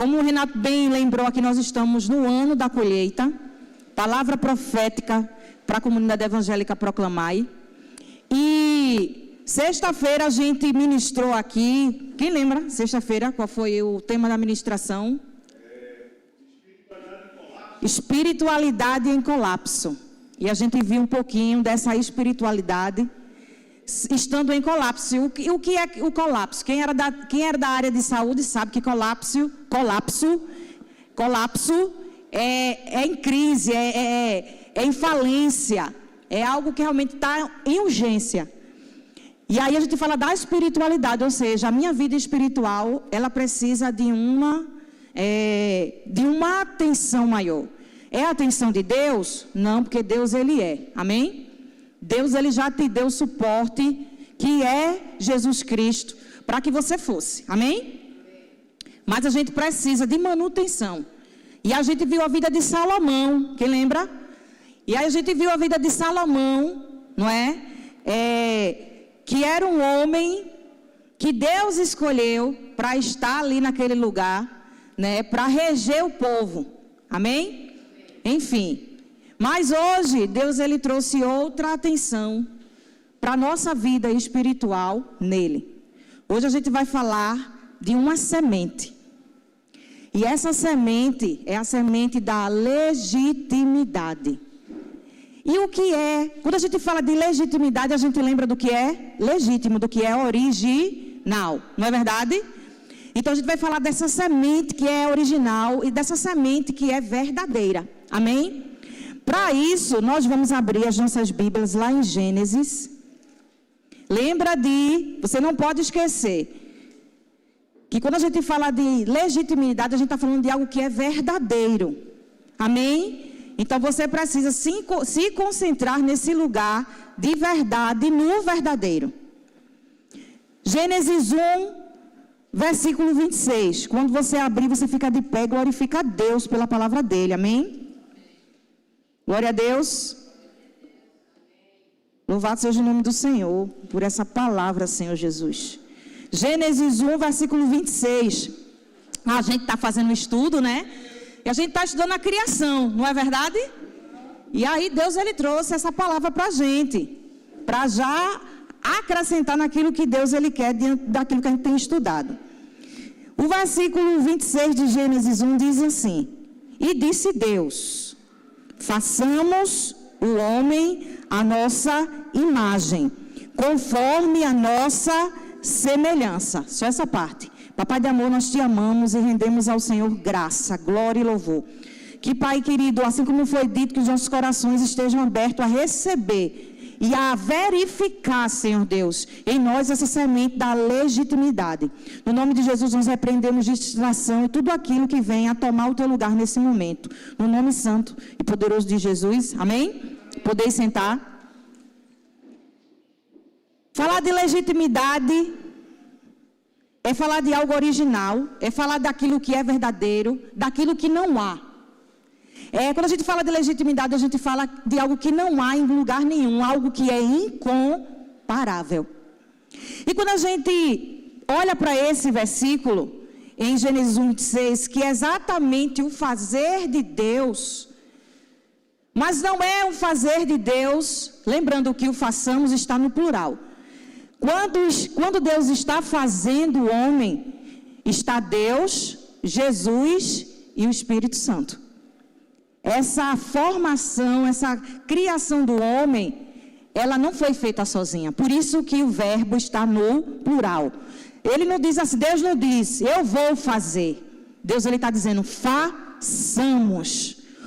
Como o Renato bem lembrou aqui, nós estamos no ano da colheita, palavra profética para a comunidade evangélica Proclamai. E sexta-feira a gente ministrou aqui, quem lembra? Sexta-feira, qual foi o tema da ministração? Espiritualidade em colapso. E a gente viu um pouquinho dessa espiritualidade estando em colapso. O que é o colapso? Quem era da área de saúde sabe que colapso é em crise, é em falência, é algo que realmente está em urgência. E aí a gente fala da espiritualidade, ou seja, a minha vida espiritual, ela precisa de uma atenção maior. É a atenção de Deus? Não, porque Deus Ele é. Amém? Deus Ele já te deu o suporte, que é Jesus Cristo, para que você fosse. Amém? Mas a gente precisa de manutenção. E a gente viu a vida de Salomão, quem lembra? E aí a gente viu a vida de Salomão, não é? Que era um homem que Deus escolheu para estar ali naquele lugar, né? Para reger o povo. Amém? Enfim. Mas hoje, Deus Ele trouxe outra atenção para a nossa vida espiritual nele. Hoje a gente vai falar de uma semente. E essa semente é a semente da legitimidade. E o que é? Quando a gente fala de legitimidade, a gente lembra do que é legítimo, do que é original. Não é verdade? Então a gente vai falar dessa semente que é original e dessa semente que é verdadeira. Amém? Para isso, nós vamos abrir as nossas Bíblias lá em Gênesis. Você não pode esquecer, que quando a gente fala de legitimidade, a gente está falando de algo que é verdadeiro. Amém? Então você precisa se concentrar nesse lugar de verdade, no verdadeiro. Gênesis 1, versículo 26. Quando você abrir, você fica de pé, glorifica a Deus pela palavra dele. Amém? Glória a Deus. Louvado seja o nome do Senhor por essa palavra, Senhor Jesus. Gênesis 1, versículo 26. A gente está fazendo um estudo, né? E a gente está estudando a criação, não é verdade? E aí Deus Ele trouxe essa palavra para a gente, para já acrescentar naquilo que Deus Ele quer diante daquilo que a gente tem estudado. O versículo 26 de Gênesis 1 diz assim: E disse Deus: façamos o homem à nossa imagem, conforme a nossa semelhança. Só essa parte. Papai de amor, nós te amamos e rendemos ao Senhor graça, glória e louvor. Que, Pai querido, assim como foi dito, que os nossos corações estejam abertos a receber e a verificar, Senhor Deus, em nós essa semente da legitimidade. No nome de Jesus, nós repreendemos distração e tudo aquilo que vem a tomar o teu lugar nesse momento. No nome santo e poderoso de Jesus. Amém? Podeis sentar. Falar de legitimidade é falar de algo original, é falar daquilo que é verdadeiro, daquilo que não há. Quando a gente fala de legitimidade, a gente fala de algo que não há em lugar nenhum, algo que é incomparável. E quando a gente olha para esse versículo, em Gênesis 1:6, que é exatamente o fazer de Deus, mas não é o fazer de Deus, lembrando que o façamos está no plural. Quando Deus está fazendo o homem, está Deus, Jesus e o Espírito Santo. Essa formação, essa criação do homem, ela não foi feita sozinha. Por isso que o verbo está no plural. Ele não diz assim, Deus não diz, eu vou fazer. Deus ele está dizendo, façamos.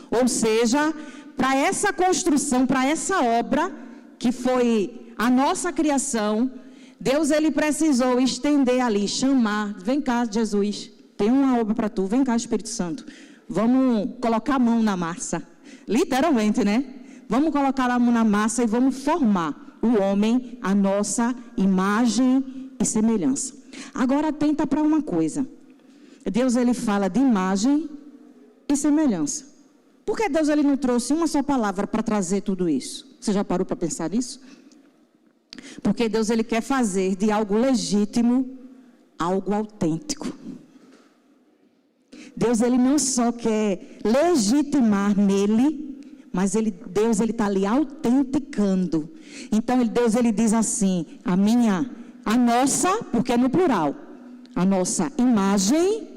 Ou seja, para essa construção, para essa obra, que foi a nossa criação, Deus ele precisou estender ali, chamar, vem cá Jesus, tem uma obra para tu, vem cá Espírito Santo. Vamos colocar a mão na massa, literalmente, né? Vamos colocar a mão na massa e vamos formar o homem à nossa imagem e semelhança. Agora atenta para uma coisa. Deus ele fala de imagem e semelhança. Por que Deus ele não trouxe uma só palavra para trazer tudo isso? Você já parou para pensar nisso? Porque Deus ele quer fazer de algo legítimo algo autêntico. Deus, ele não só quer legitimar nele, mas Deus está ali autenticando. Então, Deus, ele diz assim, a nossa, porque é no plural, a nossa imagem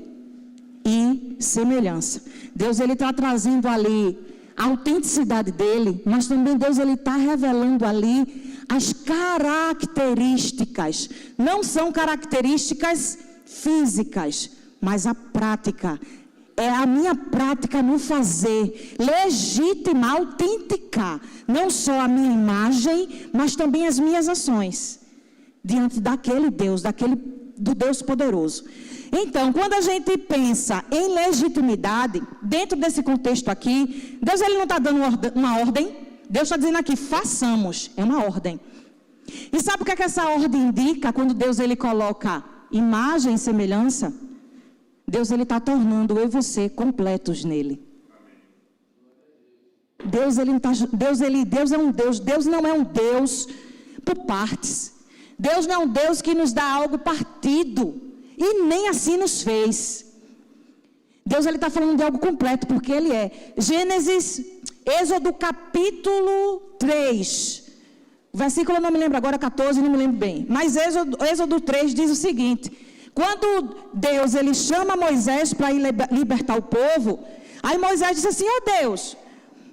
e semelhança. Deus, ele está trazendo ali a autenticidade dele, mas também Deus, ele está revelando ali as características. Não são características físicas, mas a prática. É a minha prática no fazer, legitimar, autenticar, não só a minha imagem, mas também as minhas ações, diante daquele Deus, do Deus poderoso. Então, quando a gente pensa em legitimidade, dentro desse contexto aqui, Deus, ele não está dando uma ordem, Deus está dizendo aqui, façamos, é uma ordem. E sabe o que é que essa ordem indica, quando Deus, ele coloca imagem e semelhança? Deus, ele está tornando eu e você completos nele. Deus é um Deus, Deus não é um Deus por partes. Deus não é um Deus que nos dá algo partido, e nem assim nos fez. Deus, ele está falando de algo completo, porque ele é. Êxodo capítulo 3, versículo eu não me lembro agora, 14, não me lembro bem. Mas Êxodo 3 diz o seguinte: quando Deus, ele chama Moisés para ir libertar o povo, aí Moisés disse assim, Deus,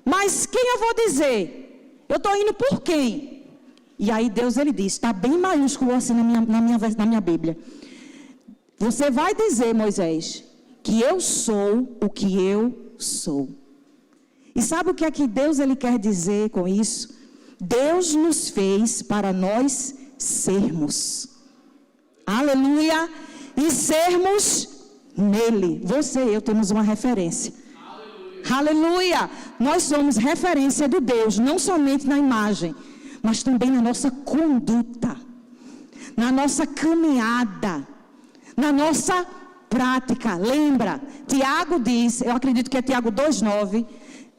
mas quem eu vou dizer? Eu estou indo por quem? E aí Deus, ele diz, está bem maiúsculo assim na minha Bíblia. Você vai dizer, Moisés, que eu sou o que eu sou. E sabe o que é que Deus, ele quer dizer com isso? Deus nos fez para nós sermos. Aleluia! E sermos nele. Você e eu temos uma referência. Aleluia! Nós somos referência de Deus, não somente na imagem, mas também na nossa conduta, na nossa caminhada, na nossa prática. Lembra, Tiago diz, eu acredito que é Tiago 2,9,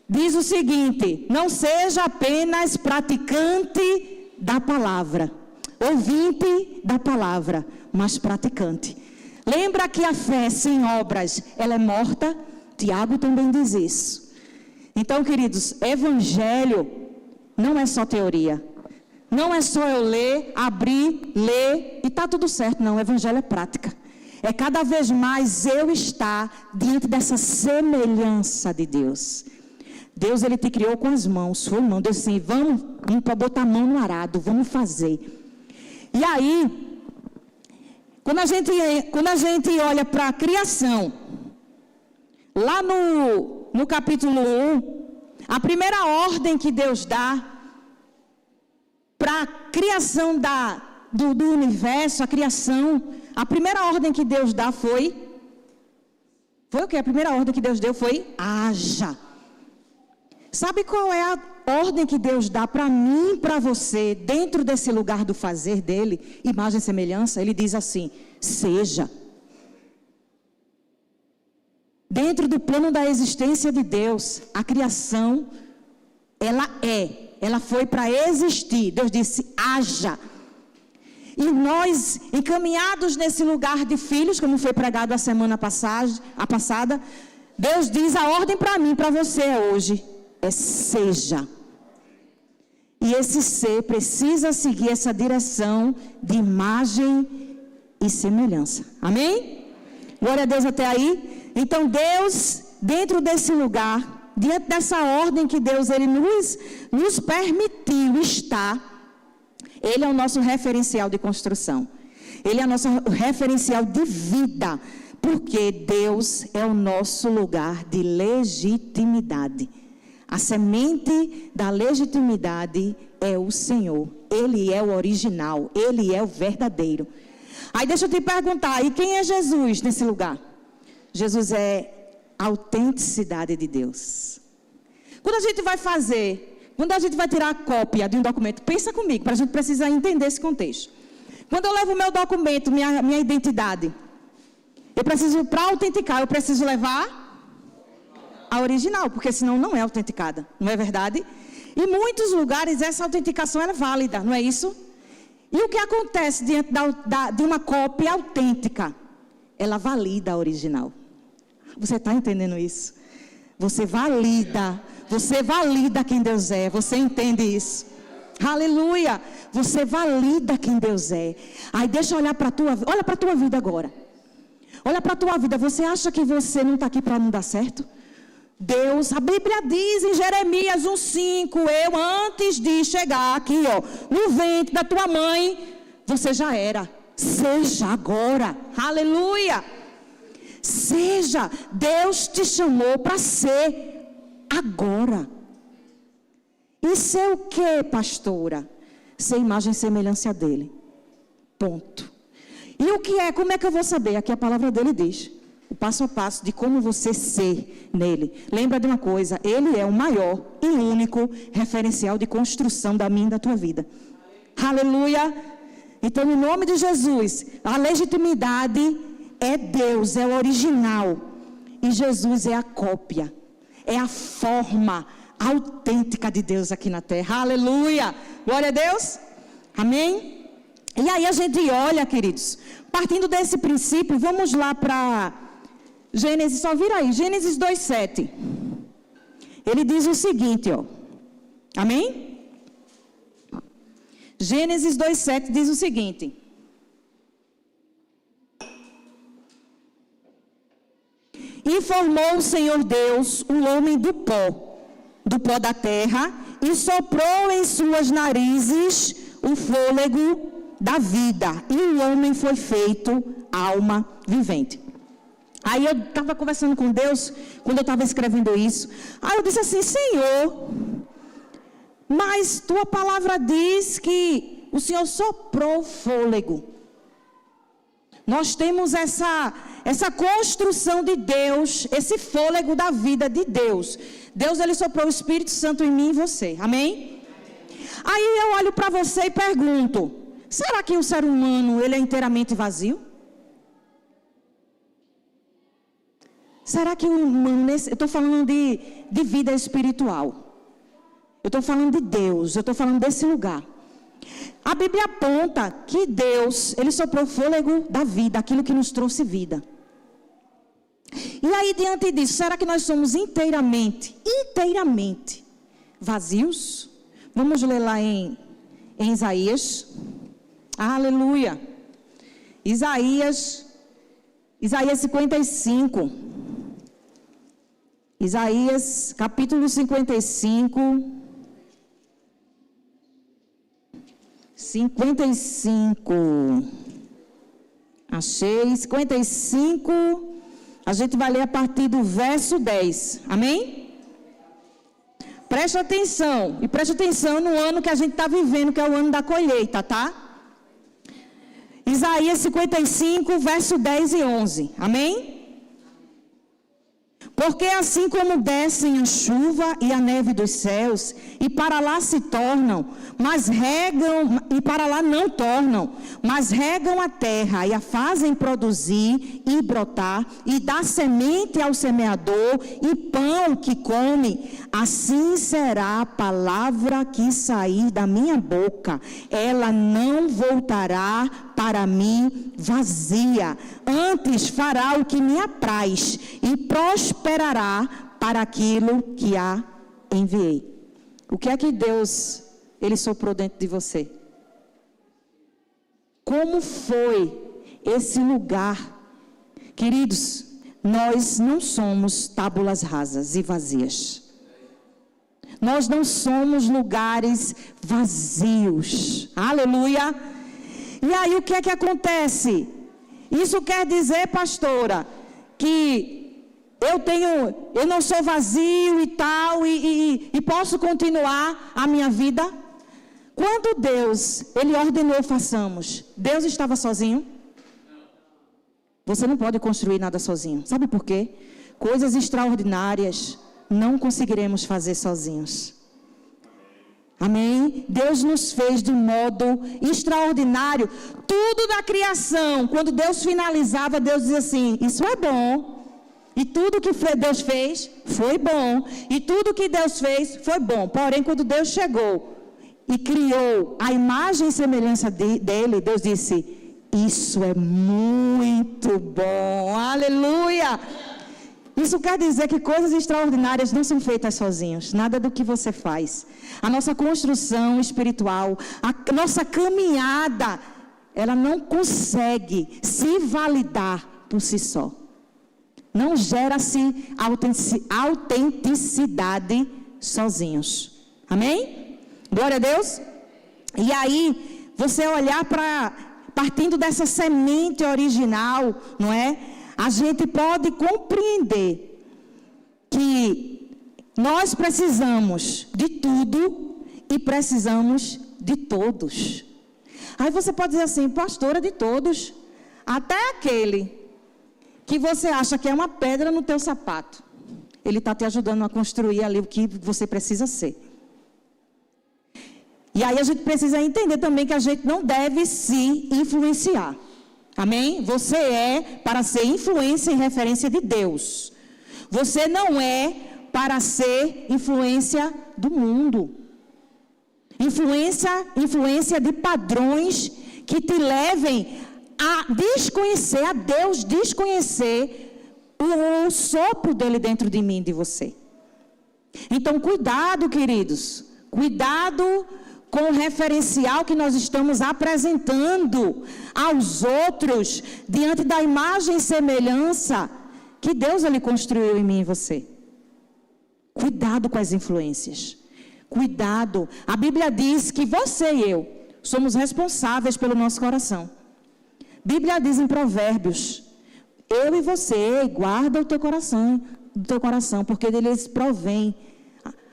diz o seguinte: não seja apenas praticante da palavra, ouvinte da palavra, mas praticante. Lembra que a fé sem obras, ela é morta? Tiago também diz isso. Então, queridos, evangelho não é só teoria. Não é só eu ler, abrir, ler e está tudo certo. Não, o evangelho é prática. É cada vez mais eu estar diante dessa semelhança de Deus. Deus, ele te criou com as mãos. Foi mão. Deus assim, vamos para botar a mão no arado, vamos fazer. E aí, quando a gente olha para a criação, lá no capítulo 1, a primeira ordem que Deus dá para a criação do universo, a criação, a primeira ordem que Deus dá foi o que? A primeira ordem que Deus deu foi haja. Sabe qual é a ordem que Deus dá para mim e para você, dentro desse lugar do fazer dele, imagem e semelhança? Ele diz assim, seja. Dentro do plano da existência de Deus, a criação, ela foi para existir. Deus disse, haja. E nós, encaminhados nesse lugar de filhos, como foi pregado a semana passada, Deus diz a ordem para mim, para você hoje, é seja. E esse ser precisa seguir essa direção de imagem e semelhança. Amém? Glória a Deus até aí. Então Deus, dentro desse lugar, diante dessa ordem que Deus ele nos permitiu estar, Ele é o nosso referencial de construção. Ele é o nosso referencial de vida. Porque Deus é o nosso lugar de legitimidade. A semente da legitimidade é o Senhor. Ele é o original. Ele é o verdadeiro. Aí deixa eu te perguntar, e quem é Jesus nesse lugar? Jesus é a autenticidade de Deus. Quando a gente vai tirar a cópia de um documento, pensa comigo, para a gente precisar entender esse contexto. Quando eu levo o meu documento, minha identidade, para autenticar, eu preciso levar a original, porque senão não é autenticada, não é verdade? Em muitos lugares essa autenticação é válida, não é isso? E o que acontece diante de uma cópia autêntica? Ela valida a original. Você está entendendo isso? Você valida quem Deus é. Você entende isso? Aleluia! Você valida quem Deus é. Aí deixa eu olhar para a tua vida. Olha para a tua vida agora. Olha para a tua vida. Você acha que você não está aqui para não dar certo? Deus, a Bíblia diz em Jeremias 1:5, eu antes de chegar aqui, no ventre da tua mãe, você já era. Seja agora. Aleluia! Seja. Deus te chamou para ser agora. E ser o que, pastora? Ser imagem e semelhança dele. Ponto. E o que é? Como é que eu vou saber? Aqui a palavra dele diz. O passo a passo de como você ser nele. Lembra de uma coisa, ele é o maior e único referencial de construção da minha e da tua vida. Aleluia! Então, no nome de Jesus, a legitimidade é Deus, é o original. E Jesus é a cópia, é a forma autêntica de Deus aqui na terra. Aleluia! Glória a Deus! Amém? E aí a gente olha, queridos, partindo desse princípio, vamos lá para Gênesis, só vira aí, Gênesis 2:7. Ele diz o seguinte, amém? Gênesis 2:7 diz o seguinte: e formou o Senhor Deus o homem do pó da terra, e soprou em suas narizes o fôlego da vida, e o homem foi feito alma vivente. Aí eu estava conversando com Deus, quando eu estava escrevendo isso, aí eu disse assim, Senhor, mas tua palavra diz que o Senhor soprou fôlego. Nós temos essa construção de Deus, esse fôlego da vida de Deus. Deus, ele soprou o Espírito Santo em mim e você, amém? Aí eu olho para você e pergunto, será que o ser humano, ele é inteiramente vazio? Será que o humano, eu estou falando de vida espiritual, eu estou falando de Deus, eu estou falando desse lugar. A Bíblia aponta que Deus, ele soprou o fôlego da vida, aquilo que nos trouxe vida. E aí, diante disso, será que nós somos inteiramente vazios? Vamos ler lá em Isaías. Aleluia. Isaías 55. Isaías, capítulo 55. 55. Achei. 55. A gente vai ler a partir do verso 10. Amém? Preste atenção. E preste atenção no ano que a gente está vivendo, que é o ano da colheita, tá? Isaías 55, verso 10 e 11. Amém? Porque assim como descem a chuva e a neve dos céus, e para lá se tornam, mas regam, e para lá não tornam, mas regam a terra e a fazem produzir e brotar, e dá semente ao semeador e pão que come, assim será a palavra que sair da minha boca, ela não voltará para mim vazia, antes fará o que me apraz e prosperará para aquilo que a enviei. O que é que Deus, ele soprou dentro de você? Como foi esse lugar? Queridos, nós não somos tábulas rasas e vazias. Nós não somos lugares vazios. Aleluia! E aí o que é que acontece? Isso quer dizer, pastora, que eu não sou vazio e tal, e posso continuar a minha vida? Quando Deus, ele ordenou façamos, Deus estava sozinho? Você não pode construir nada sozinho. Sabe por quê? Coisas extraordinárias não conseguiremos fazer sozinhos. Amém? Deus nos fez de modo extraordinário. Tudo da criação, quando Deus finalizava, Deus dizia assim, isso é bom. E tudo que Deus fez foi bom. E tudo que Deus fez foi bom. Porém, quando Deus chegou e criou a imagem e semelhança dele, Deus disse, isso é muito bom. Aleluia! Isso quer dizer que coisas extraordinárias não são feitas sozinhos. Nada do que você faz. A nossa construção espiritual, a nossa caminhada, ela não consegue se validar por si só. Não gera-se autenticidade sozinhos. Amém? Glória a Deus. E aí, você olhar para, partindo dessa semente original, não é? A gente pode compreender que nós precisamos de tudo e precisamos de todos. Aí você pode dizer assim, pastora, de todos, até aquele que você acha que é uma pedra no teu sapato, ele está te ajudando a construir ali o que você precisa ser. E aí a gente precisa entender também que a gente não deve se influenciar. Amém? Você é para ser influência e referência de Deus. Você não é para ser influência do mundo. Influência de padrões que te levem a desconhecer, a Deus desconhecer o sopro dele dentro de mim, de você. Então, cuidado, queridos. Cuidado com o referencial que nós estamos apresentando aos outros, diante da imagem e semelhança que Deus ele construiu em mim e você. Cuidado com as influências. Cuidado. A Bíblia diz que você e eu somos responsáveis pelo nosso coração. A Bíblia diz em Provérbios, eu e você, guarda o teu coração, porque deles provém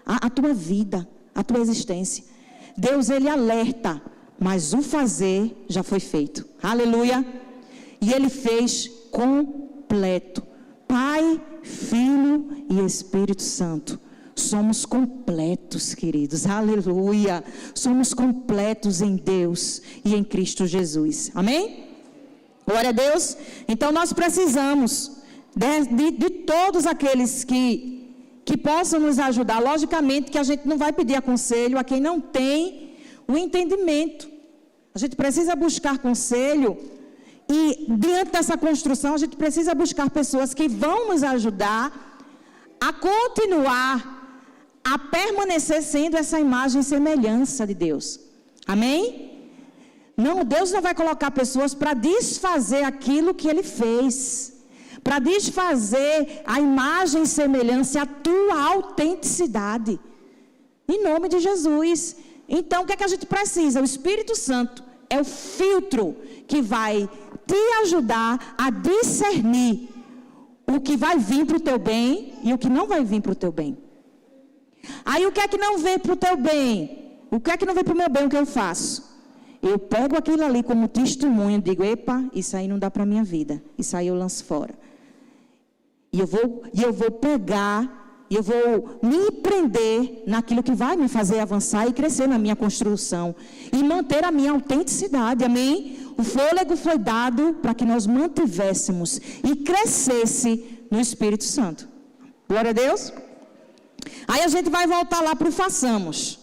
a tua vida, a tua existência. Deus, ele alerta, mas o fazer já foi feito. Aleluia. E ele fez completo. Pai, Filho e Espírito Santo. Somos completos, queridos. Aleluia. Somos completos em Deus e em Cristo Jesus. Amém? Glória a Deus. Então nós precisamos de todos aqueles que possam nos ajudar. Logicamente que a gente não vai pedir aconselho a quem não tem o entendimento. A gente precisa buscar conselho e diante dessa construção a gente precisa buscar pessoas que vão nos ajudar a continuar, a permanecer sendo essa imagem e semelhança de Deus. Amém? Não, Deus não vai colocar pessoas para desfazer aquilo que Ele fez. Para desfazer a imagem e semelhança, a tua autenticidade. Em nome de Jesus. Então, o que é que a gente precisa? O Espírito Santo é o filtro que vai te ajudar a discernir o que vai vir para o teu bem e o que não vai vir para o teu bem. Aí, o que é que não vem para o teu bem? O que é que não vem para o meu bem? O que eu faço? Eu pego aquilo ali como testemunho e digo, epa, isso aí não dá para a minha vida. Isso aí eu lanço fora. E eu vou pegar, eu vou me prender naquilo que vai me fazer avançar e crescer na minha construção. E manter a minha autenticidade, amém? O fôlego foi dado para que nós mantivéssemos e crescesse no Espírito Santo. Glória a Deus. Aí a gente vai voltar lá para o façamos.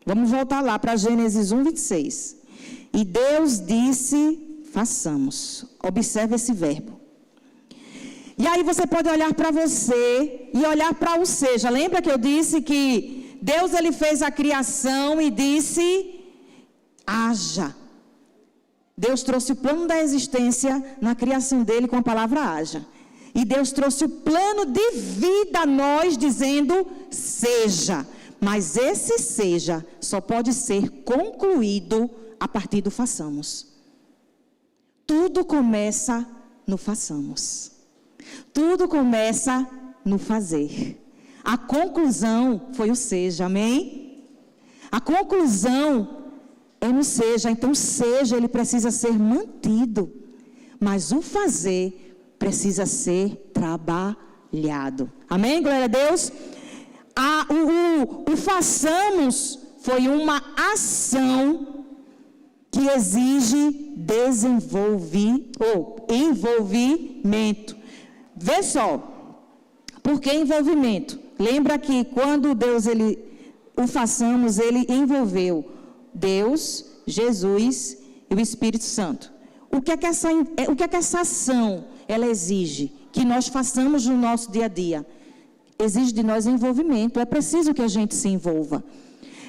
Vamos voltar lá para Gênesis 1, 26. E Deus disse, façamos. Observe esse verbo. E aí você pode olhar para você e olhar para o seja. Lembra que eu disse que Deus ele fez a criação e disse, haja. Deus trouxe o plano da existência na criação dele com a palavra haja. E Deus trouxe o plano de vida a nós dizendo, seja. Mas esse seja só pode ser concluído a partir do façamos. Tudo começa no façamos. Tudo começa no fazer. A conclusão foi o seja, amém? A conclusão é no seja. Então, o seja, ele precisa ser mantido. Mas o fazer precisa ser trabalhado. Amém? Glória a Deus. O façamos foi uma ação que exige envolvimento. Vê só, por que envolvimento? Lembra que quando Deus, o façamos, ele envolveu Deus, Jesus e o Espírito Santo. O que é que essa ação, ela exige? que nós façamos no nosso dia a dia, exige de nós envolvimento. É preciso que a gente se envolva.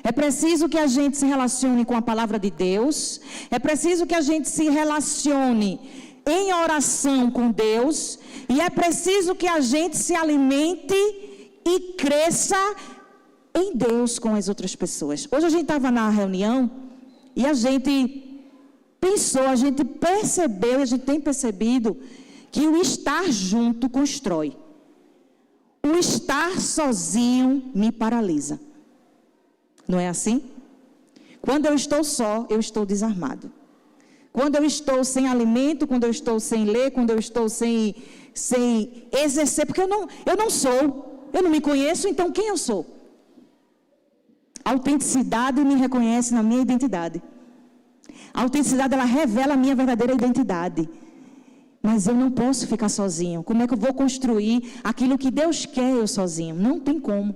É preciso que a gente se relacione com a palavra de Deus. É preciso que a gente se relacione em oração com Deus. E é preciso que a gente se alimente e cresça em Deus com as outras pessoas. Hoje a gente estava na reunião e a gente pensou, a gente percebeu e a gente tem percebido que o estar junto constrói. O estar sozinho me paralisa. Não é assim? Quando eu estou só, eu estou desarmado. Quando eu estou sem alimento, quando eu estou sem ler, quando eu estou sem exercer, porque eu não sou, eu não me conheço, então quem eu sou? A autenticidade me reconhece na minha identidade. A autenticidade, ela revela a minha verdadeira identidade. Mas eu não posso ficar sozinho. Como é que eu vou construir aquilo que Deus quer eu sozinho? Não tem como.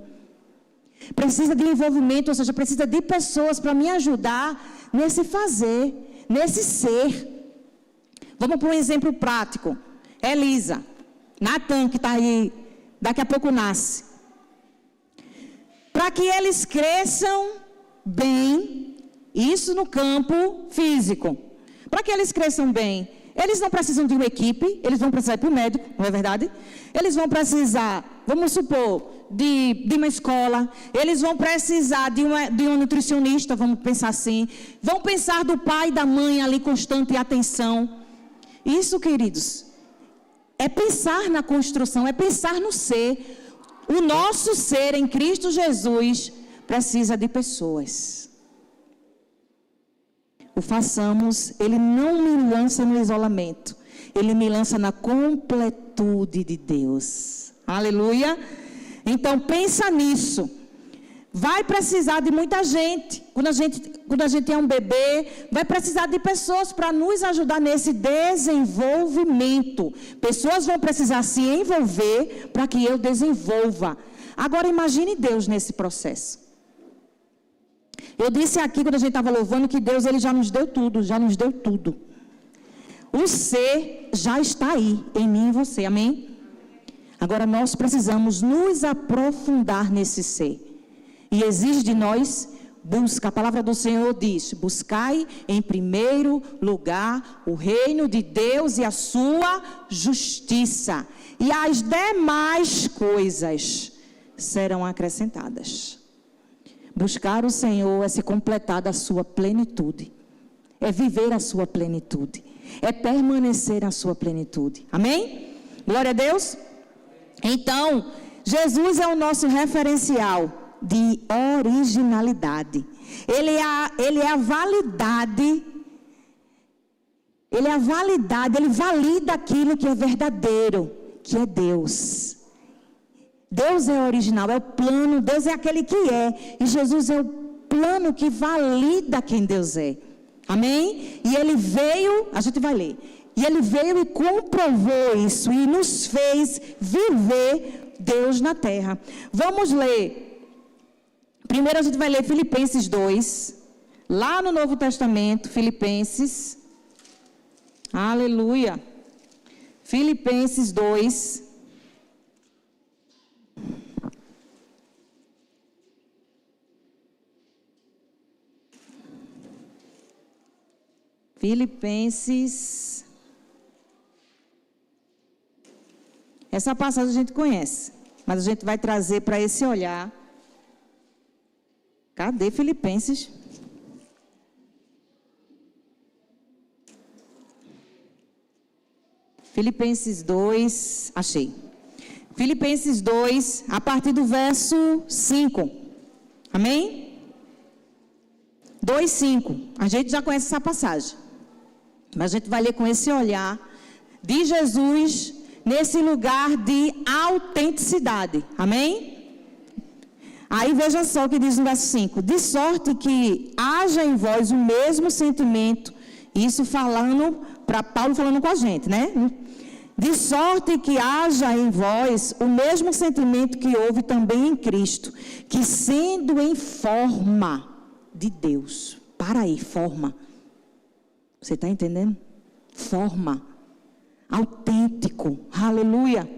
Precisa de envolvimento, ou seja, precisa de pessoas para me ajudar nesse fazer, nesse ser. Vamos para um exemplo prático. Elisa, Natan, que está aí, daqui a pouco nasce. Para que eles cresçam bem, isso no campo físico. Para que eles cresçam bem, eles não precisam de uma equipe, eles vão precisar ir para o médico, não é verdade? Eles vão precisar, vamos supor, de uma escola, eles vão precisar de um nutricionista, vamos pensar assim, vão pensar do pai e da mãe ali, constante atenção. Isso, queridos, é pensar na construção, é pensar no ser. O nosso ser em Cristo Jesus precisa de pessoas. O façamos, ele não me lança no isolamento, ele me lança na completude de Deus. Aleluia! Então pensa nisso. Vai precisar de muita gente. Quando a gente é um bebê, vai precisar de pessoas para nos ajudar nesse desenvolvimento. Pessoas vão precisar se envolver para que eu desenvolva. Agora imagine Deus nesse processo. Eu disse aqui, quando a gente estava louvando, que Deus ele já nos deu tudo, já nos deu tudo. O ser já está aí, em mim e você, amém? Agora nós precisamos nos aprofundar nesse ser. E exige de nós busca. A palavra do Senhor diz: buscai em primeiro lugar o reino de Deus e a sua justiça. E as demais coisas serão acrescentadas. Buscar o Senhor é se completar da sua plenitude. É viver a sua plenitude. É permanecer na sua plenitude. Amém? Glória a Deus. Então, Jesus é o nosso referencial de originalidade. Ele é a validade. Ele é a validade, ele valida aquilo que é verdadeiro, que é Deus. Deus é original, é o plano, Deus é aquele que é. E Jesus é o plano que valida quem Deus é. Amém? E ele veio, a gente vai ler. E ele veio e comprovou isso e nos fez viver Deus na terra. Vamos ler. Primeiro a gente vai ler Filipenses 2, lá no Novo Testamento, Filipenses. Aleluia. Filipenses 2. Filipenses. Essa passagem a gente conhece, mas a gente vai trazer para esse olhar. Cadê Filipenses? Filipenses 2, achei. Filipenses 2, a partir do verso 5. Amém? 2:5. A gente já conhece essa passagem. Mas a gente vai ler com esse olhar de Jesus nesse lugar de autenticidade. Amém? Aí veja só o que diz no verso 5. De sorte que haja em vós o mesmo sentimento. Isso falando, para Paulo falando com a gente, né? De sorte que haja em vós o mesmo sentimento que houve também em Cristo. Que sendo em forma de Deus. Para aí, forma. Você está entendendo? Forma. autêntico, aleluia.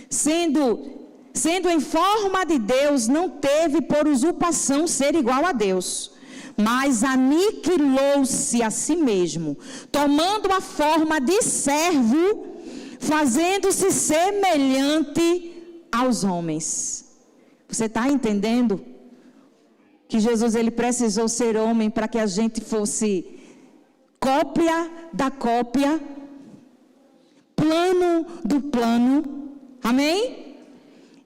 Sendo em forma de Deus, não teve por usurpação ser igual a Deus, mas aniquilou-se a si mesmo, tomando a forma de servo, fazendo-se semelhante aos homens. Você está entendendo? Que Jesus, ele precisou ser homem para que a gente fosse cópia da cópia, plano do plano, amém?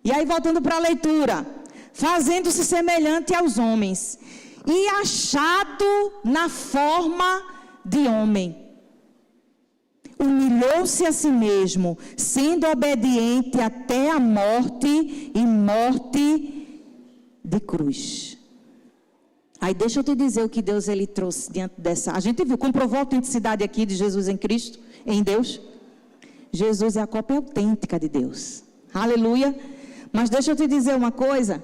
E aí voltando para a leitura, fazendo-se semelhante aos homens, e achado na forma de homem, humilhou-se a si mesmo, sendo obediente até a morte, e morte de cruz. Aí deixa eu te dizer o que Deus ele trouxe diante dessa. A gente viu, comprovou a autenticidade aqui de Jesus em Cristo, em Deus. Jesus é a cópia autêntica de Deus. Aleluia. Mas deixa eu te dizer uma coisa.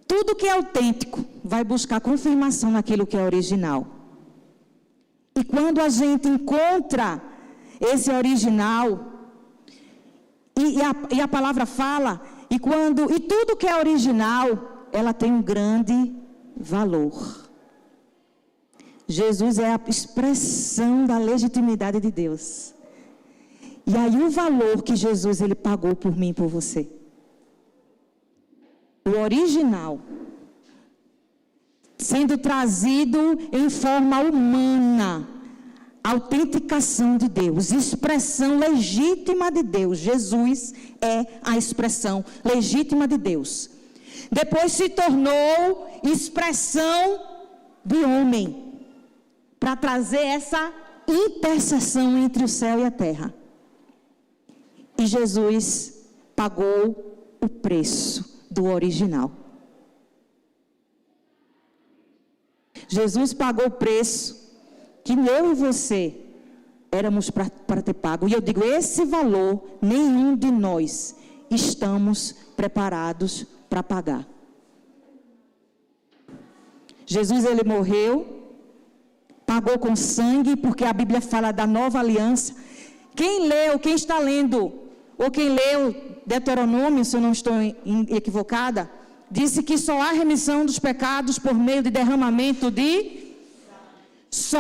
Tudo que é autêntico vai buscar confirmação naquilo que é original. E quando a gente encontra esse original, e a palavra fala, e tudo que é original, ela tem um grande valor. Jesus é a expressão da legitimidade de Deus. E aí o valor que Jesus ele pagou por mim e por você. O original. Sendo trazido em forma humana. Autenticação de Deus. Expressão legítima de Deus. Jesus é a expressão legítima de Deus. Depois se tornou expressão de homem, para trazer essa intercessão entre o céu e a terra. E Jesus pagou o preço do original. Jesus pagou o preço que eu e você éramos para ter pago. E eu digo, esse valor, nenhum de nós estamos preparados para pagar. Jesus, ele morreu, pagou com sangue, porque a Bíblia fala da nova aliança. Quem está lendo, ou quem leu Deuteronômio, se eu não estou equivocada, disse que só há remissão dos pecados por meio de derramamento de... Só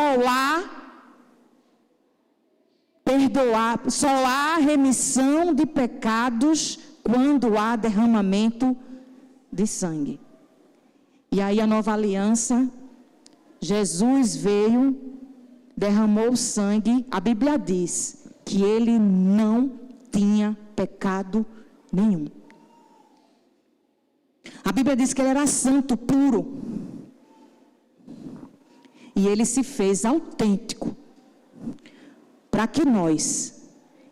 há remissão de pecados quando há derramamento de sangue. E aí a nova aliança, Jesus veio, derramou sangue, a Bíblia diz que ele não tinha pecado nenhum. A Bíblia diz que ele era santo, puro. E ele se fez autêntico, para que nós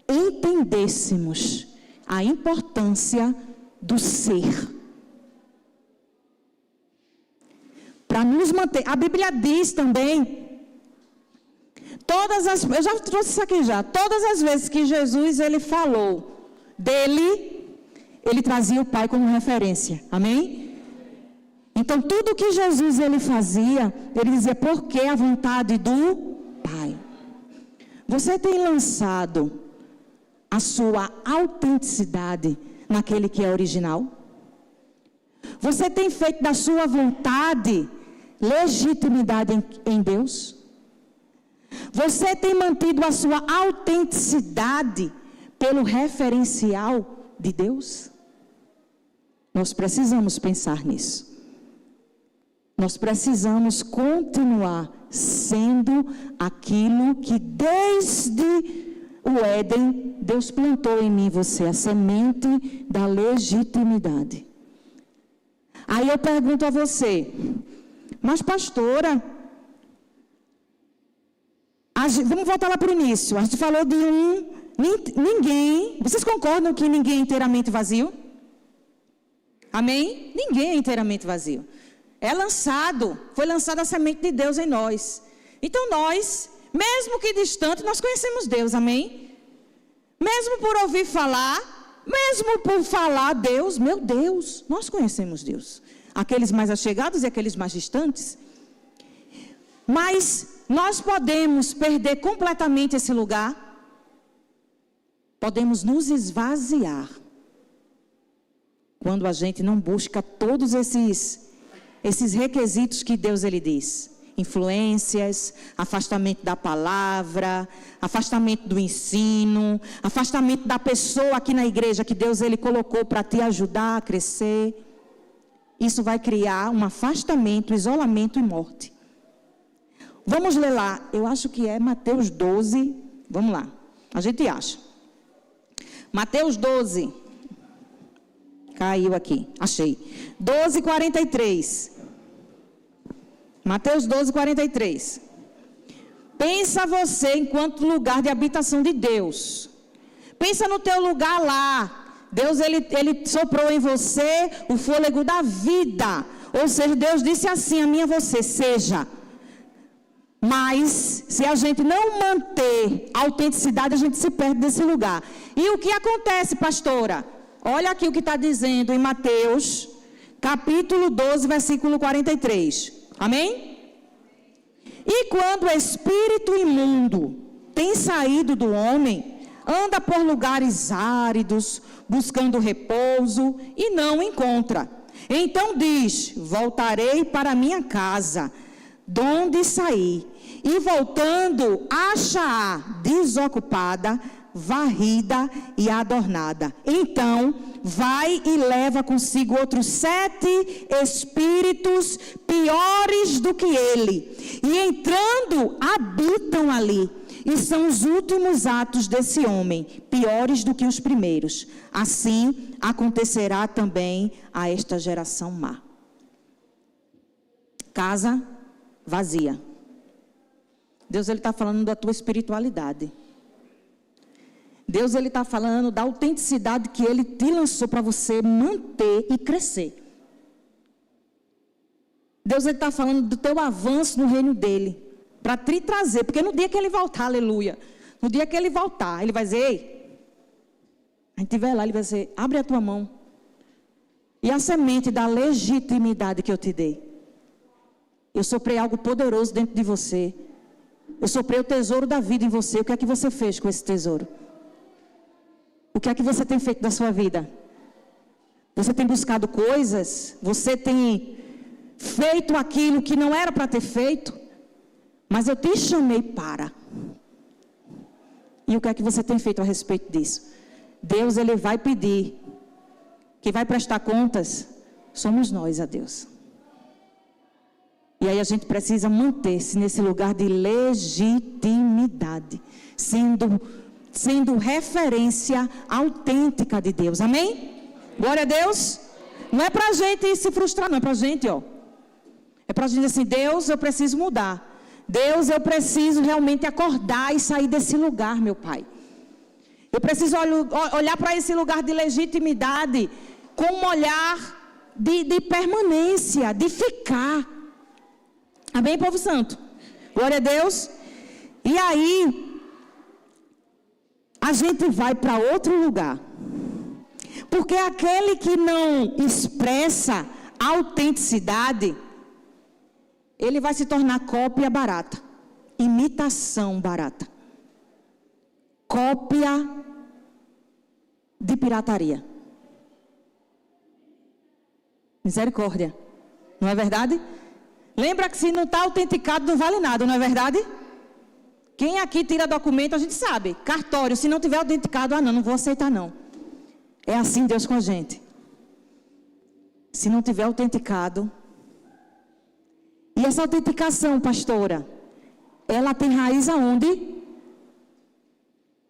entendêssemos a importância do ser. Para nos manter. A Bíblia diz também, eu já trouxe isso aqui já, todas as vezes que Jesus ele falou dele, ele trazia o Pai como referência. Amém? Então, tudo que Jesus ele fazia, ele dizia, porque a vontade do Pai. Você tem lançado a sua autenticidade naquele que é original? Você tem feito da sua vontade legitimidade em Deus? Você tem mantido a sua autenticidade pelo referencial de Deus? Nós precisamos pensar nisso. Nós precisamos continuar sendo aquilo que desde o Éden, Deus plantou em mim e você, a semente da legitimidade. Aí eu pergunto a você, mas pastora, vamos voltar lá para o início, a gente falou de ninguém, vocês concordam que ninguém é inteiramente vazio? Amém? Ninguém é inteiramente vazio. Foi lançada a semente de Deus em nós. Então nós, mesmo que distante, nós conhecemos Deus, amém? Mesmo por ouvir falar, mesmo por falar Deus, meu Deus, nós conhecemos Deus. Aqueles mais achegados e aqueles mais distantes. Mas nós podemos perder completamente esse lugar. podemos nos esvaziar quando a gente não busca todos esses requisitos que Deus ele diz. Influências, afastamento da palavra, afastamento do ensino, afastamento da pessoa aqui na igreja que Deus ele colocou para te ajudar a crescer. Isso vai criar um afastamento, isolamento e morte. Vamos ler lá, eu acho que é Mateus 12, vamos lá, a gente acha. Mateus 12, caiu aqui, achei. 12:43. Mateus 12:43. Pensa você enquanto lugar de habitação de Deus. Pensa no teu lugar lá. Deus, ele soprou em você o fôlego da vida. Ou seja, Deus disse assim a mim e a você, seja. Mas, se a gente não manter a autenticidade, a gente se perde desse lugar. E o que acontece, pastora? Olha aqui o que está dizendo em Mateus, capítulo 12, versículo 43. Amém? E quando o espírito imundo tem saído do homem, anda por lugares áridos, buscando repouso, e não encontra. Então diz, voltarei para minha casa, donde saí, e voltando, acha-a desocupada, varrida e adornada. Então, vai e leva consigo outros 7 espíritos piores do que ele. E entrando, habitam ali. E são os últimos atos desse homem, piores do que os primeiros. Assim, acontecerá também a esta geração má. Casa vazia. Deus ele está falando da tua espiritualidade. Deus ele está falando da autenticidade que Ele te lançou para você manter e crescer. Deus ele está falando do teu avanço no reino dEle, para te trazer, porque no dia que Ele voltar, aleluia, no dia que Ele voltar, Ele vai dizer, ei, a gente vai lá, Ele vai dizer, abre a tua mão, e a semente da legitimidade que eu te dei, eu soprei algo poderoso dentro de você, eu soprei o tesouro da vida em você, o que é que você fez com esse tesouro? O que é que você tem feito da sua vida? Você tem buscado coisas? Você tem feito aquilo que não era para ter feito? Mas eu te chamei para. E o que é que você tem feito a respeito disso? Deus, Ele vai pedir. Quem vai prestar contas somos nós a Deus. E aí a gente precisa manter-se nesse lugar de legitimidade. Sendo referência autêntica de Deus, amém? Glória a Deus. Não é para a gente se frustrar, não, é para a gente, ó. É para a gente dizer assim, Deus, eu preciso mudar. Deus, eu preciso realmente acordar e sair desse lugar, meu Pai. Eu preciso olhar para esse lugar de legitimidade com um olhar de permanência, de ficar. Amém, povo santo? Glória a Deus. E aí a gente vai para outro lugar. Porque aquele que não expressa autenticidade, ele vai se tornar cópia barata. Imitação barata. Cópia de pirataria. Misericórdia. Não é verdade? Lembra que se não está autenticado não vale nada, não é verdade? Quem aqui tira documento, a gente sabe. Cartório, se não tiver autenticado, não vou aceitar não. É assim Deus com a gente. Se não tiver autenticado. E essa autenticação, pastora, ela tem raiz aonde?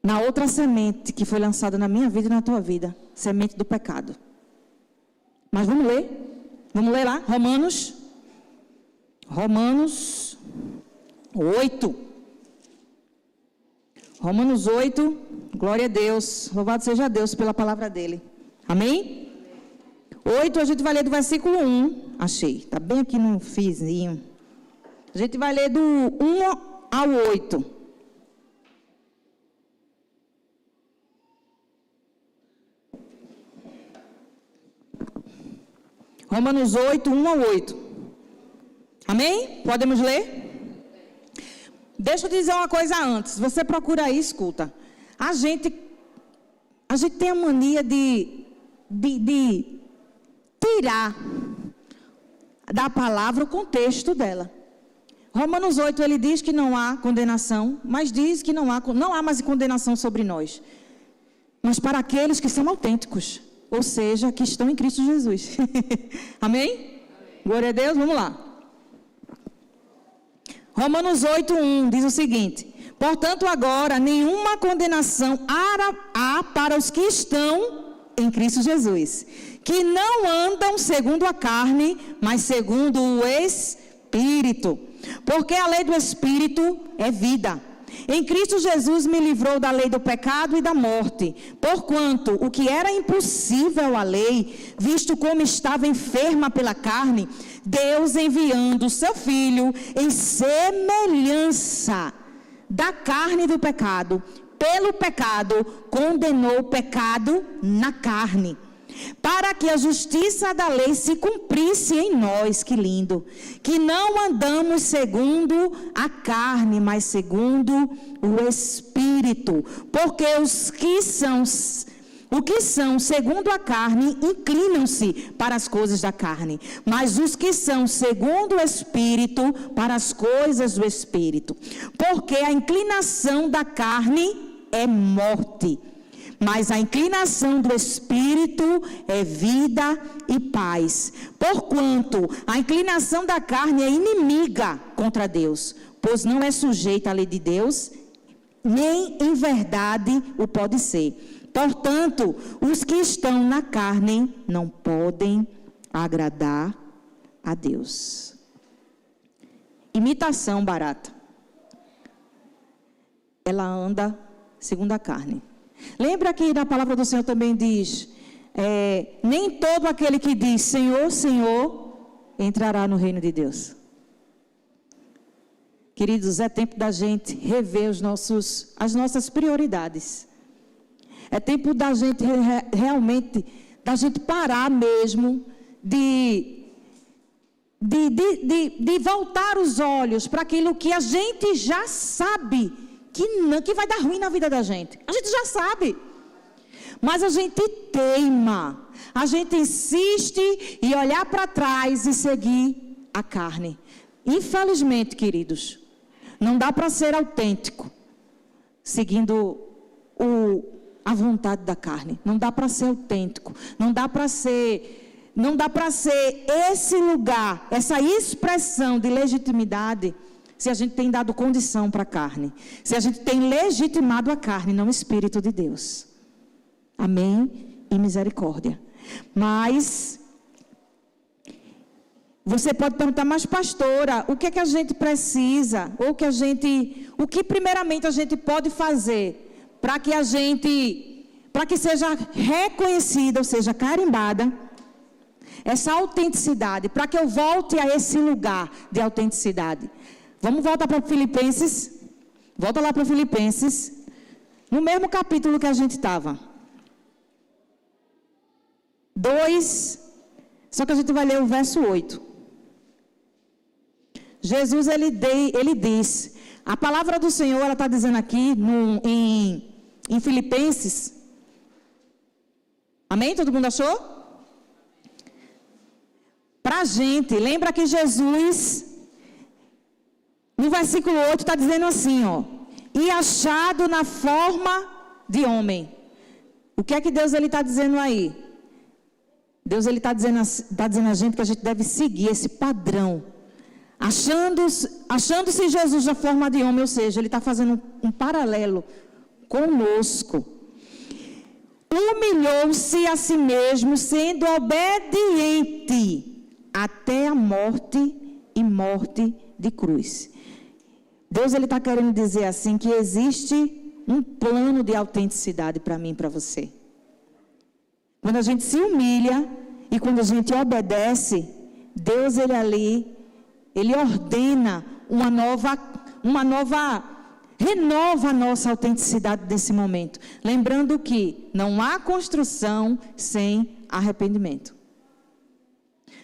Na outra semente que foi lançada na minha vida e na tua vida. Semente do pecado. Mas vamos ler. Vamos ler lá, Romanos 8. Romanos 8, glória a Deus, louvado seja Deus pela palavra dele, amém? 8, a gente vai ler do versículo 1, achei, está bem aqui no fizinho, a gente vai ler do 1 ao 8. Romanos 8, 1 ao 8, amém? Podemos ler? Deixa eu dizer uma coisa antes. Você procura aí, escuta. A gente a gente tem a mania de tirar da palavra o contexto dela. Romanos 8, ele diz que não há condenação, mas diz que não há mais condenação sobre nós. Mas para aqueles que são autênticos, ou seja, que estão em Cristo Jesus. Amém? Glória a Deus, vamos lá. Romanos 8:1 diz o seguinte: portanto, agora nenhuma condenação há para os que estão em Cristo Jesus, que não andam segundo a carne, mas segundo o Espírito. Porque a lei do Espírito é vida. Em Cristo Jesus me livrou da lei do pecado e da morte, porquanto o que era impossível à lei, visto como estava enferma pela carne, Deus enviando o seu Filho em semelhança da carne do pecado, pelo pecado, condenou o pecado na carne, para que a justiça da lei se cumprisse em nós, que lindo, que não andamos segundo a carne, mas segundo o Espírito, porque o que são segundo a carne inclinam-se para as coisas da carne, mas os que são segundo o Espírito para as coisas do Espírito, porque a inclinação da carne é morte, mas a inclinação do Espírito é vida e paz. Porquanto a inclinação da carne é inimiga contra Deus, pois não é sujeita à lei de Deus, nem em verdade o pode ser. Portanto, os que estão na carne não podem agradar a Deus. Imitação barata. Ela anda segundo a carne. Lembra que na palavra do Senhor também diz, nem todo aquele que diz Senhor, Senhor, entrará no reino de Deus. Queridos, é tempo da gente rever as nossas prioridades. É tempo da gente realmente, da gente parar mesmo de voltar os olhos para aquilo que a gente já sabe que vai dar ruim na vida da gente. A gente já sabe. Mas a gente teima. A gente insiste em olhar para trás e seguir a carne. Infelizmente, queridos, não dá para ser autêntico seguindo a vontade da carne. Não dá para ser autêntico. Não dá para ser esse lugar, essa expressão de legitimidade, se a gente tem dado condição para a carne, se a gente tem legitimado a carne, não o Espírito de Deus. Amém e misericórdia. Mas você pode perguntar, mas pastora, o que é que a gente precisa? O que primeiramente a gente pode fazer para que seja reconhecida, ou seja, carimbada, essa autenticidade, para que eu volte a esse lugar de autenticidade? Vamos voltar para Filipenses. Volta lá para Filipenses. No mesmo capítulo que a gente estava. 2. Só que a gente vai ler o verso 8. Jesus, ele diz. A palavra do Senhor, ela está dizendo aqui em Filipenses. Amém? Todo mundo achou? Para a gente. Lembra que Jesus... No versículo 8 está dizendo assim, e achado na forma de homem. O que é que Deus está dizendo aí? Deus está dizendo a gente que a gente deve seguir esse padrão. Achando-se Jesus na forma de homem, ou seja, ele está fazendo um paralelo conosco. Humilhou-se a si mesmo, sendo obediente até a morte e morte de cruz. Deus, ele está querendo dizer assim, que existe um plano de autenticidade para mim e para você. Quando a gente se humilha e quando a gente obedece, Deus, ele ordena renova a nossa autenticidade desse momento. Lembrando que não há construção sem arrependimento.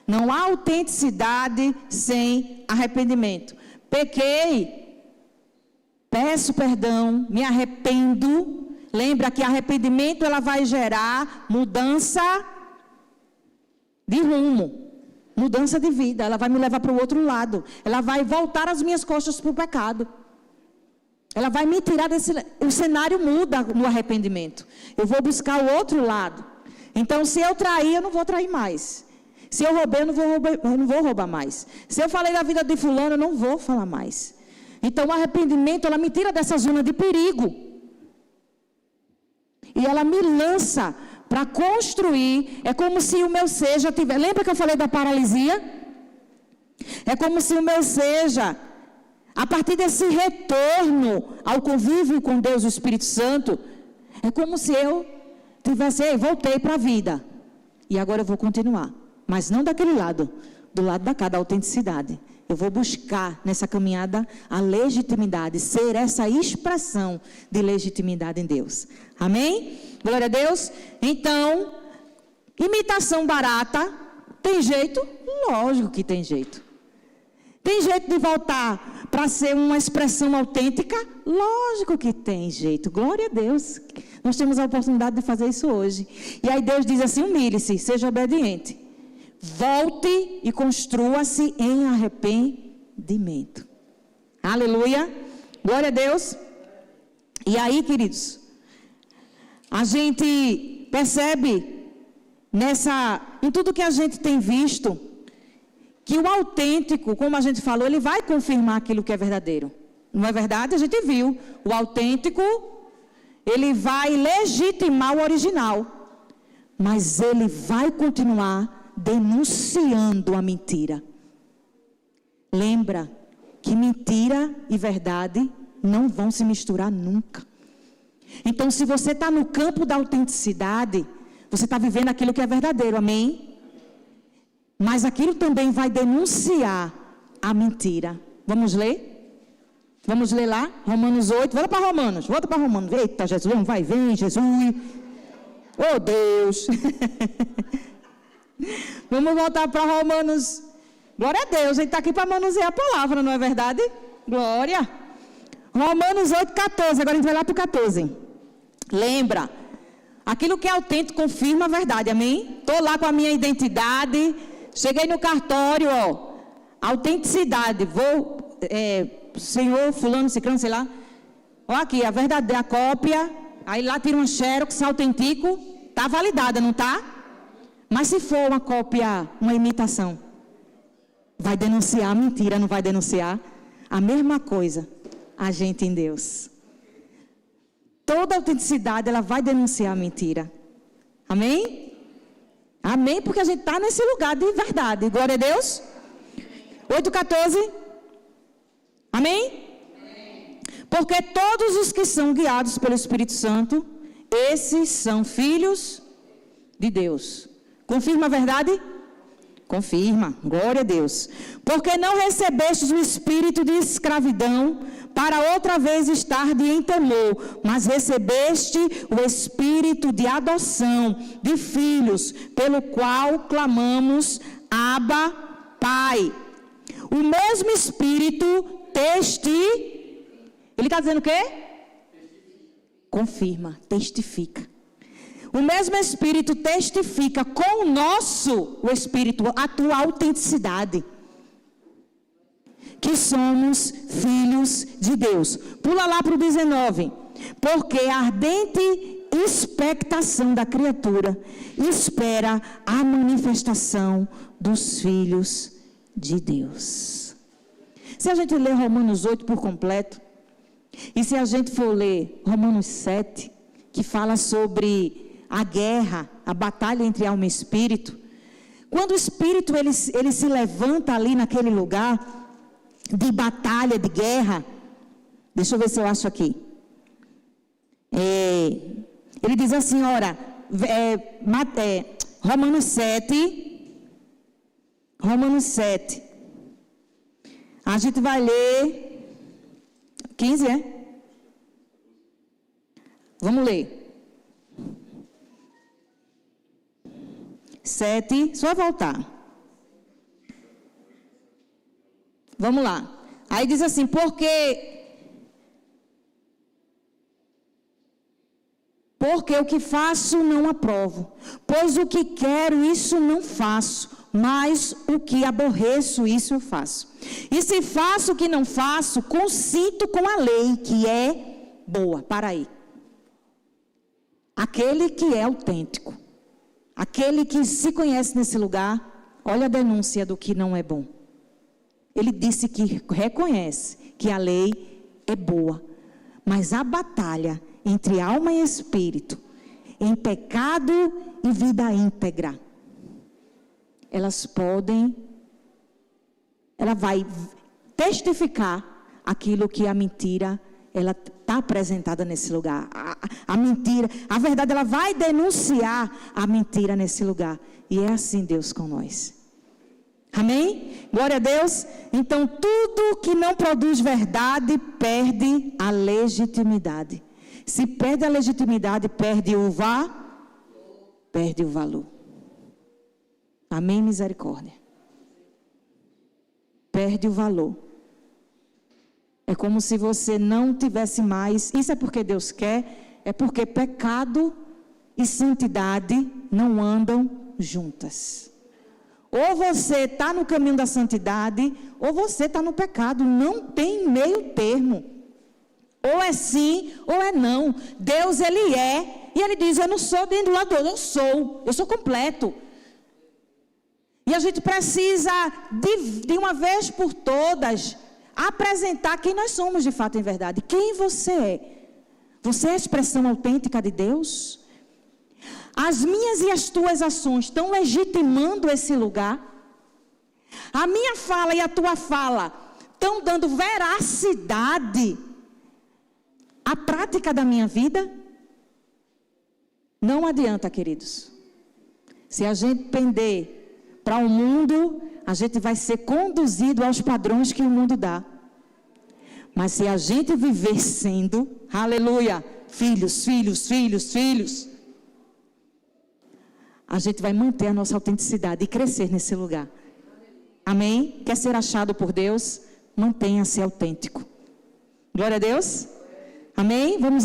Não há autenticidade sem arrependimento. Pequei, peço perdão, me arrependo, Lembra que arrependimento ela vai gerar mudança de rumo, mudança de vida. Ela vai me levar para o outro lado. Ela vai voltar as minhas costas para o pecado. Ela vai me tirar desse... O cenário muda no arrependimento. Eu vou buscar o outro lado. Então, se eu trair, eu não vou trair mais. Se eu roubei, eu não vou roubar mais. Se eu falei da vida de fulano, eu não vou falar mais. Então, o arrependimento, ela me tira dessa zona de perigo. E ela me lança para construir. É como se o meu ser já tivesse... Lembra que eu falei da paralisia? É como se o meu ser já... A partir desse retorno ao convívio com Deus, o Espírito Santo, é como se eu tivesse, voltei para a vida. E agora eu vou continuar. Mas não daquele lado, do lado da cá, da autenticidade. Eu vou buscar nessa caminhada a legitimidade, ser essa expressão de legitimidade em Deus. Amém? Glória a Deus. Então, imitação barata, tem jeito? Lógico que tem jeito. Tem jeito de voltar para ser uma expressão autêntica? Lógico que tem jeito. Glória a Deus. Nós temos a oportunidade de fazer isso hoje. E aí Deus diz assim, humilhe-se, seja obediente. Volte e construa-se em arrependimento. Aleluia. Glória a Deus. E aí, queridos, a gente percebe em tudo que a gente tem visto, que o autêntico, como a gente falou, ele vai confirmar aquilo que é verdadeiro. Não é verdade? A gente viu. O autêntico, ele vai legitimar o original. Mas ele vai continuar denunciando a mentira. Lembra que mentira e verdade não vão se misturar nunca. Então, se você está no campo da autenticidade, você está vivendo aquilo que é verdadeiro. Amém? Mas aquilo também vai denunciar a mentira. Vamos ler? Vamos ler lá? Romanos 8. Volta para Romanos. Volta para Romanos. Eita, Jesus, vai, vem, Jesus. Oh, Deus. Vamos voltar para Romanos. Glória a Deus. A gente está aqui para manusear a palavra, não é verdade? Glória. Romanos 8, 14. Agora a gente vai lá para o 14. Lembra? Aquilo que é autêntico confirma a verdade. Amém? Estou lá com a minha identidade. Cheguei no cartório, ó, autenticidade, senhor fulano, ciclano, sei lá, ó aqui, a verdadeira cópia, aí lá tira um xerox autêntico, tá validada, não tá? Mas se for uma cópia, uma imitação, vai denunciar a mentira, não vai denunciar? A mesma coisa, a gente em Deus. Toda autenticidade, ela vai denunciar a mentira. Amém? Amém? Porque a gente está nesse lugar de verdade. Glória a Deus. 8,14. Amém? Porque todos os que são guiados pelo Espírito Santo, esses são filhos de Deus. Confirma a verdade? Confirma. Glória a Deus. Porque não recebestes o espírito de escravidão para outra vez estar em temor, mas recebeste o espírito de adoção de filhos, pelo qual clamamos, Abba, Pai. O mesmo espírito ele está dizendo o quê? Confirma, testifica. O mesmo espírito testifica com o espírito, a tua autenticidade, que somos filhos de Deus. Pula lá para o 19. Porque a ardente expectação da criatura espera a manifestação dos filhos de Deus. Se a gente ler Romanos 8 por completo, e se a gente for ler Romanos 7, que fala sobre a guerra, a batalha entre alma e espírito, quando o espírito ele se levanta ali naquele lugar de batalha, de guerra, deixa eu ver se eu acho aqui. Ele diz assim, ora, Romanos 7, a gente vai ler 15, Vamos ler. 7, só voltar. Vamos lá. Aí diz assim, porque Porque o que faço não aprovo. Pois o que quero, isso não faço. Mas o que aborreço, isso eu faço. E se faço o que não faço, consinto com a lei, que é boa. Para aí. Aquele que é autêntico, aquele que se conhece nesse lugar, olha a denúncia do que não é bom. Ele disse que reconhece que a lei é boa, mas a batalha entre alma e espírito, em pecado e vida íntegra, ela vai testificar aquilo que a mentira, ela está apresentada nesse lugar. A mentira, a verdade, ela vai denunciar a mentira nesse lugar. E é assim Deus com nós. Amém? Glória a Deus. Então, tudo que não produz verdade, perde a legitimidade. Se perde a legitimidade, perde o valor. Amém? Misericórdia. Perde o valor. É como se você não tivesse mais. Isso é porque Deus quer. É porque pecado e santidade não andam juntas. Ou você está no caminho da santidade, ou você está no pecado. Não tem meio termo. Ou é sim, ou é não. Deus, Ele é. E Ele diz, eu não sou adulador, eu sou completo. E a gente precisa, de uma vez por todas, apresentar quem nós somos de fato em verdade. Quem você é? Você é a expressão autêntica de Deus? As minhas e as tuas ações estão legitimando esse lugar? A minha fala e a tua fala estão dando veracidade à prática da minha vida? Não adianta, queridos. Se a gente pender para o mundo, a gente vai ser conduzido aos padrões que o mundo dá. Mas se a gente viver sendo, aleluia, filhos, a gente vai manter a nossa autenticidade e crescer nesse lugar. Amém? Quer ser achado por Deus? Mantenha-se autêntico. Glória a Deus. Amém? Vamos